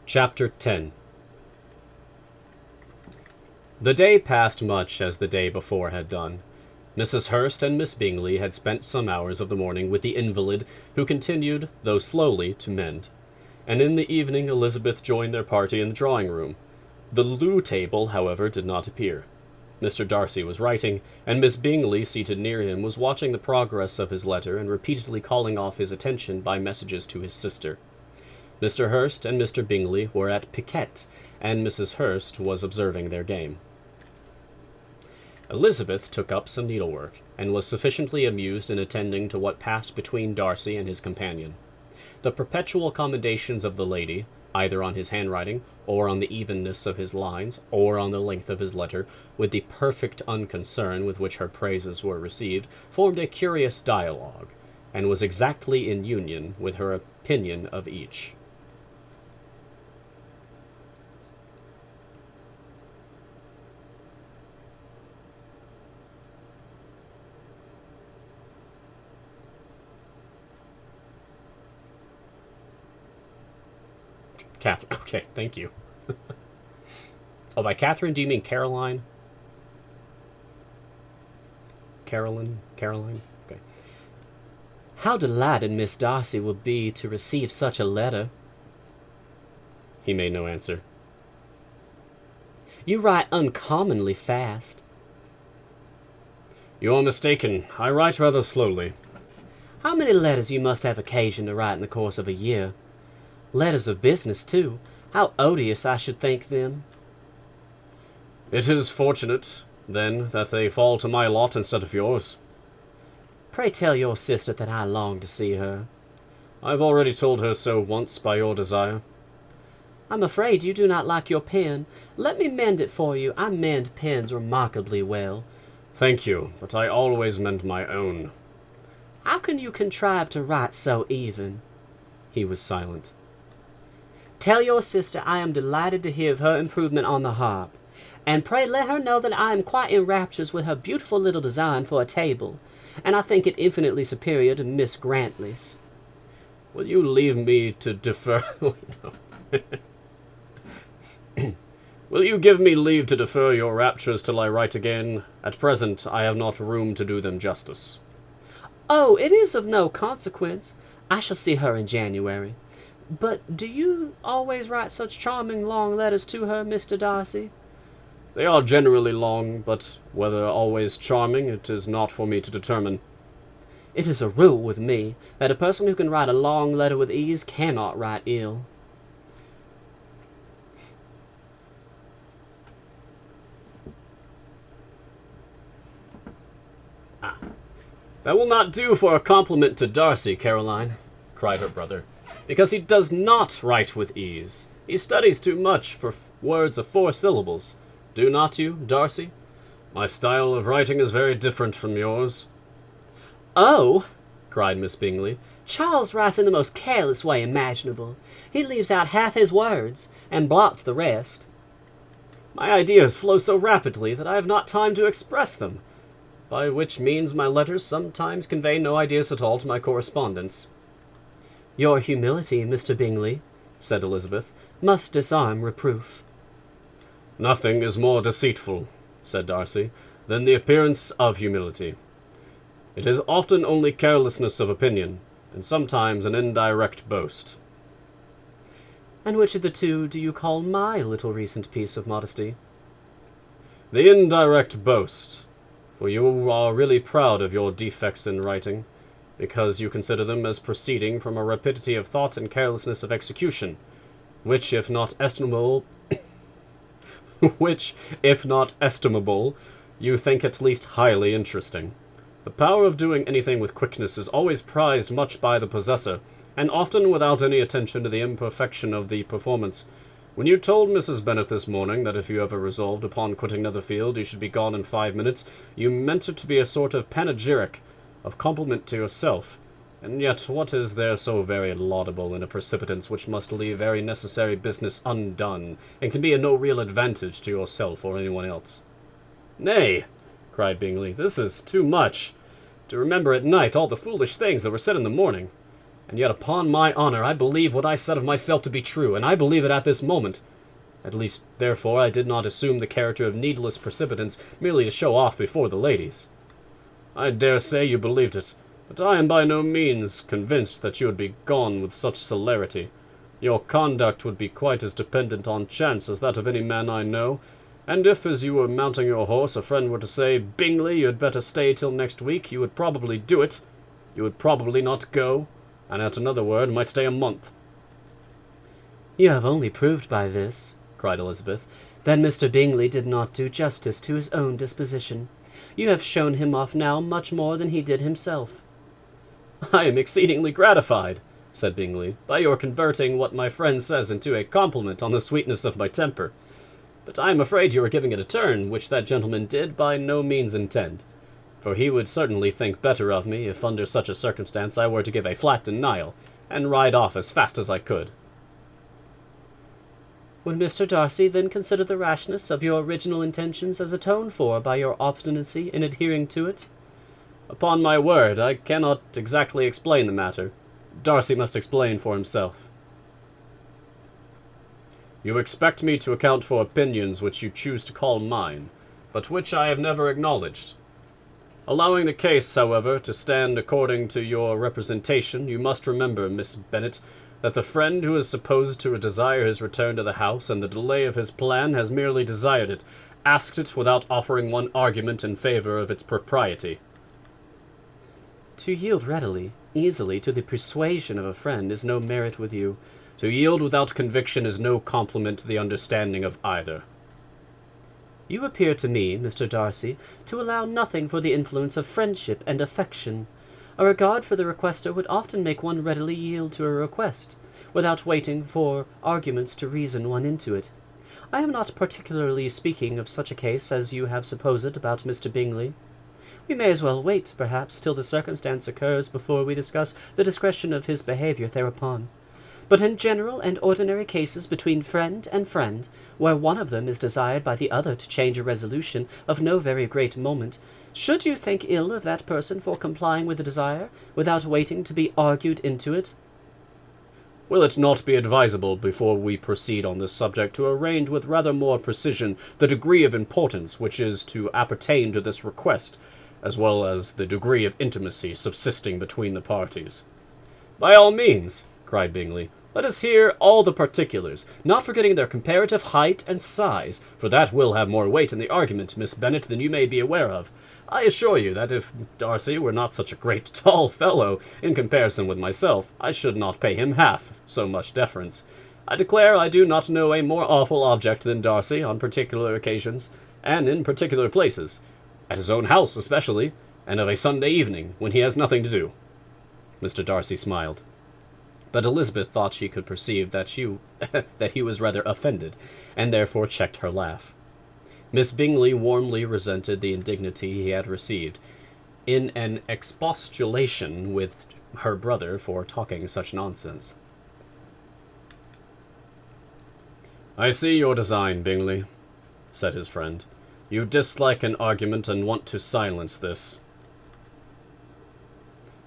Chapter 10. The day passed much as the day before had done. Mrs. Hurst and Miss Bingley had spent some hours of the morning with the invalid, who continued, though slowly, to mend. And in the evening Elizabeth joined their party in the drawing-room. The loo table, however, did not appear. Mr. Darcy was writing, and Miss Bingley, seated near him, was watching the progress of his letter and repeatedly calling off his attention by messages to his sister. Mr. Hurst and Mr. Bingley were at piquet, and Mrs. Hurst was observing their game. Elizabeth took up some needlework, and was sufficiently amused in attending to what passed between Darcy and his companion. The perpetual commendations of the lady, either on his handwriting, or on the evenness of his lines, or on the length of his letter, with the perfect unconcern with which her praises were received, formed a curious dialogue, and was exactly in union with her opinion of each. Catherine. Okay, thank you. Oh, by Catherine, do you mean Caroline? Caroline? Okay. How delighted Miss Darcy will be to receive such a letter. He made no answer. You write uncommonly fast. You are mistaken. I write rather slowly. How many letters you must have occasion to write in the course of a year? Letters of business, too. How odious I should think them. It is fortunate, then, that they fall to my lot instead of yours. Pray tell your sister that I long to see her. I've already told her so once by your desire. I'm afraid you do not like your pen. Let me mend it for you. I mend pens remarkably well. Thank you, but I always mend my own. How can you contrive to write so even? He was silent. Tell your sister I am delighted to hear of her improvement on the harp, and pray let her know that I am quite in raptures with her beautiful little design for a table, and I think it infinitely superior to Miss Grantley's. Will you leave me to defer? Will you give me leave to defer your raptures till I write again? At present I have not room to do them justice. Oh, it is of no consequence. I shall see her in January. But do you always write such charming long letters to her, Mr. Darcy? They are generally long, but whether always charming, it is not for me to determine. It is a rule with me that a person who can write a long letter with ease cannot write ill. That will not do for a compliment to Darcy, Caroline, cried her brother, because he does not write with ease. He studies too much for words of 4 syllables. Do not you, Darcy? My style of writing is very different from yours. Oh, cried Miss Bingley, Charles writes in the most careless way imaginable. He leaves out half his words, and blots the rest. My ideas flow so rapidly that I have not time to express them, by which means my letters sometimes convey no ideas at all to my correspondents. Your humility, Mr. Bingley, said Elizabeth, must disarm reproof. Nothing is more deceitful, said Darcy, than the appearance of humility. It is often only carelessness of opinion, and sometimes an indirect boast. And which of the two do you call my little recent piece of modesty? The indirect boast, for you are really proud of your defects in writing, because you consider them as proceeding from a rapidity of thought and carelessness of execution, which, if not estimable, you think at least highly interesting. The power of doing anything with quickness is always prized much by the possessor, and often without any attention to the imperfection of the performance. When you told Mrs. Bennet this morning that if you ever resolved upon quitting Netherfield you should be gone in 5 minutes, you meant it to be a sort of panegyric, of compliment to yourself. And yet what is there so very laudable in a precipitance which must leave very necessary business undone, and can be of no real advantage to yourself or anyone else? Nay, cried Bingley, this is too much. To remember at night all the foolish things that were said in the morning. and yet upon my honor I believe what I said of myself to be true, and I believe it at this moment. At least, therefore, I did not assume the character of needless precipitance merely to show off before the ladies. I dare say you believed it, but I am by no means convinced that you would be gone with such celerity. Your conduct would be quite as dependent on chance as that of any man I know, and if, as you were mounting your horse, a friend were to say, Bingley, you had better stay till next week, you would probably do it. You would probably not go, and at another word might stay a month. You have only proved by this, cried Elizabeth, that Mr. Bingley did not do justice to his own disposition. You have shown him off now much more than he did himself. I am exceedingly gratified, said Bingley, by your converting what my friend says into a compliment on the sweetness of my temper. But I am afraid you are giving it a turn, which that gentleman did by no means intend. For he would certainly think better of me if under such a circumstance I were to give a flat denial, and ride off as fast as I could. Would Mr. Darcy then consider the rashness of your original intentions as atoned for by your obstinacy in adhering to it? Upon my word, I cannot exactly explain the matter. Darcy must explain for himself. You expect me to account for opinions which you choose to call mine, but which I have never acknowledged. Allowing the case, however, to stand according to your representation, you must remember, Miss Bennet, that the friend who is supposed to desire his return to the house and the delay of his plan has merely desired it, asked it without offering one argument in favor of its propriety. To yield readily, easily, to the persuasion of a friend is no merit with you. To yield without conviction is no compliment to the understanding of either. You appear to me, Mr. Darcy, to allow nothing for the influence of friendship and affection. A regard for the requester would often make one readily yield to a request, without waiting for arguments to reason one into it. I am not particularly speaking of such a case as you have supposed about Mr. Bingley. We may as well wait, perhaps, till the circumstance occurs before we discuss the discretion of his behaviour thereupon. But in general and ordinary cases between friend and friend, where one of them is desired by the other to change a resolution of no very great moment, should you think ill of that person for complying with the desire, without waiting to be argued into it? Will it not be advisable, before we proceed on this subject, to arrange with rather more precision the degree of importance which is to appertain to this request, as well as the degree of intimacy subsisting between the parties? By all means, cried Bingley. Let us hear all the particulars, not forgetting their comparative height and size, for that will have more weight in the argument, Miss Bennet, than you may be aware of. I assure you that if Darcy were not such a great tall fellow, in comparison with myself, I should not pay him half so much deference. I declare I do not know a more awful object than Darcy on particular occasions, and in particular places, at his own house especially, and of a Sunday evening, when he has nothing to do. Mr. Darcy smiled. But Elizabeth thought she could perceive that he was rather offended, and therefore checked her laugh. Miss Bingley warmly resented the indignity he had received, in an expostulation with her brother for talking such nonsense. I see your design, Bingley, said his friend. You dislike an argument and want to silence this.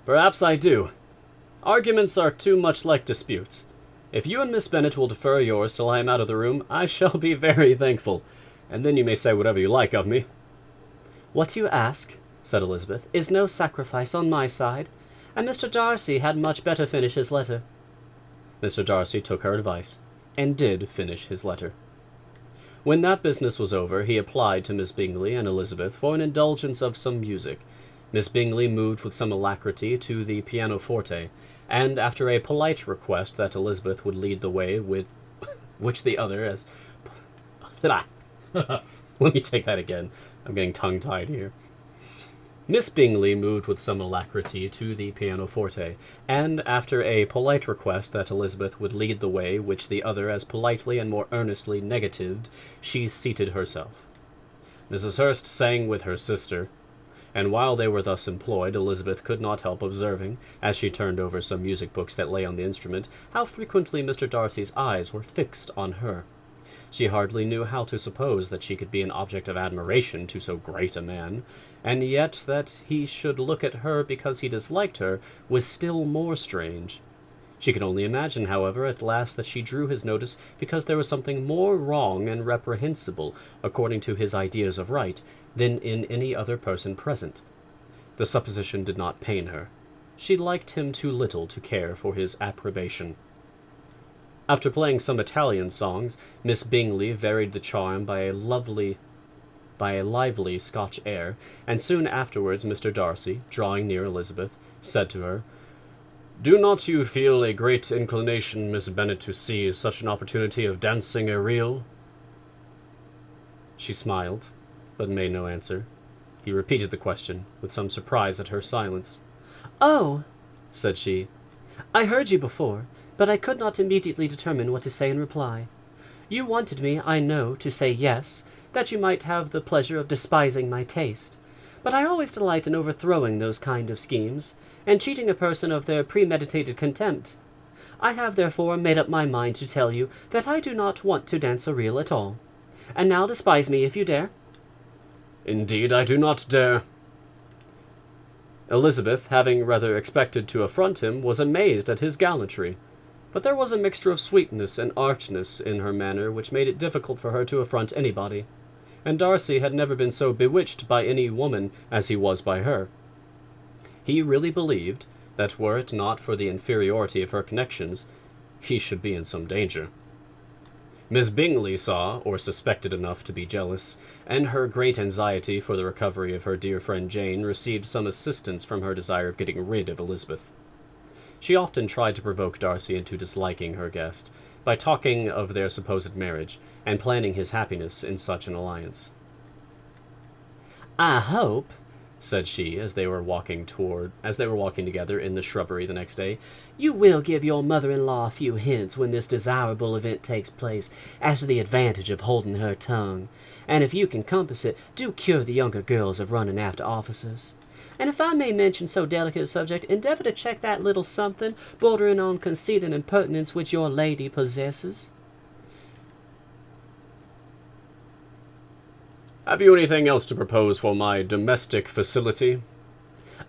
Perhaps I do. Arguments are too much like disputes. If you and Miss Bennet will defer yours till I am out of the room, I shall be very thankful, and then you may say whatever you like of me. What you ask, said Elizabeth, is no sacrifice on my side, and Mr. Darcy had much better finish his letter. Mr. Darcy took her advice, and did finish his letter. When that business was over, he applied to Miss Bingley and Elizabeth for an indulgence of some music. Miss Bingley moved with some alacrity to the pianoforte, and after a polite request that Elizabeth would lead the way, with which the other as... Let me take that again. I'm getting tongue-tied here. Miss Bingley moved with some alacrity to the pianoforte, and after a polite request that Elizabeth would lead the way, which the other as politely and more earnestly negatived, she seated herself. Mrs. Hurst sang with her sister, and while they were thus employed, Elizabeth could not help observing, as she turned over some music books that lay on the instrument, how frequently Mr. Darcy's eyes were fixed on her. She hardly knew how to suppose that she could be an object of admiration to so great a man, and yet that he should look at her because he disliked her was still more strange. She could only imagine, however, at last that she drew his notice because there was something more wrong and reprehensible, according to his ideas of right, than in any other person present. The supposition did not pain her. She liked him too little to care for his approbation. After playing some Italian songs, Miss Bingley varied the charm by a lively Scotch air, and soon afterwards Mr. Darcy, drawing near Elizabeth, said to her, "Do not you feel a great inclination, Miss Bennet, to seize such an opportunity of dancing a reel?" She smiled, but made no answer. He repeated the question, with some surprise at her silence. "Oh," said she, "I heard you before, but I could not immediately determine what to say in reply. You wanted me, I know, to say yes, that you might have the pleasure of despising my taste. But I always delight in overthrowing those kind of schemes, and cheating a person of their premeditated contempt. I have therefore made up my mind to tell you that I do not want to dance a reel at all. And now despise me if you dare." "Indeed, I do not dare." Elizabeth, having rather expected to affront him, was amazed at his gallantry. But there was a mixture of sweetness and archness in her manner which made it difficult for her to affront anybody, and Darcy had never been so bewitched by any woman as he was by her. He really believed that were it not for the inferiority of her connections, he should be in some danger. Miss Bingley saw, or suspected enough to be jealous, and her great anxiety for the recovery of her dear friend Jane received some assistance from her desire of getting rid of Elizabeth. She often tried to provoke Darcy into disliking her guest, by talking of their supposed marriage, and planning his happiness in such an alliance. "I hope," said she, as they were walking together in the shrubbery the next day, "you will give your mother-in-law a few hints when this desirable event takes place as to the advantage of holding her tongue, and if you can compass it, do cure the younger girls of running after officers. And if I may mention so delicate a subject, endeavor to check that little something, bordering on conceit and impertinence, which your lady possesses." "Have you anything else to propose for my domestic facility?"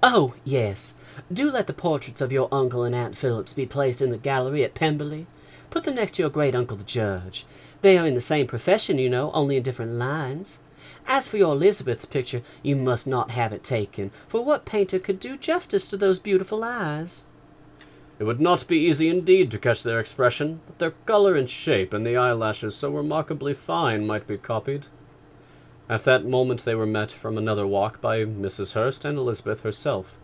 "Oh, yes. Do let the portraits of your uncle and Aunt Phillips be placed in the gallery at Pemberley. Put them next to your great-uncle the Judge. They are in the same profession, you know, only in different lines. As for your Elizabeth's picture, you must not have it taken, for what painter could do justice to those beautiful eyes?" "It would not be easy indeed to catch their expression, but their color and shape, and the eyelashes so remarkably fine, might be copied." At that moment they were met from another walk by Mrs. Hurst and Elizabeth herself.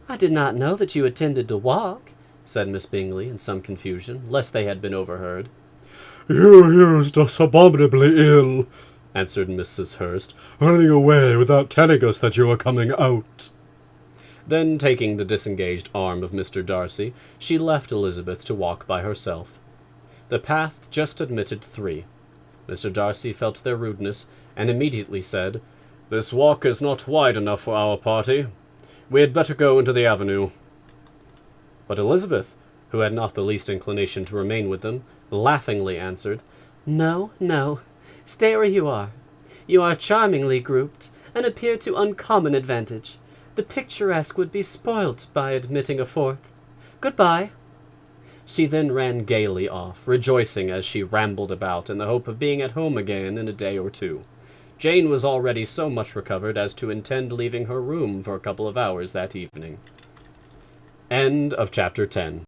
"I did not know that you attended to walk," said Miss Bingley in some confusion, lest they had been overheard. "You used us abominably ill," answered Mrs. Hurst, "running away without telling us that you were coming out." Then, taking the disengaged arm of Mr. Darcy, she left Elizabeth to walk by herself. The path just admitted 3. Mr. Darcy felt their rudeness, and immediately said, "This walk is not wide enough for our party. We had better go into the avenue." But Elizabeth, who had not the least inclination to remain with them, laughingly answered, "No, no. Stay where you are. You are charmingly grouped, and appear to uncommon advantage. The picturesque would be spoilt by admitting a fourth. Good-bye." She then ran gaily off, rejoicing as she rambled about in the hope of being at home again in a day or 2. Jane was already so much recovered as to intend leaving her room for a couple of hours that evening. End of chapter 10.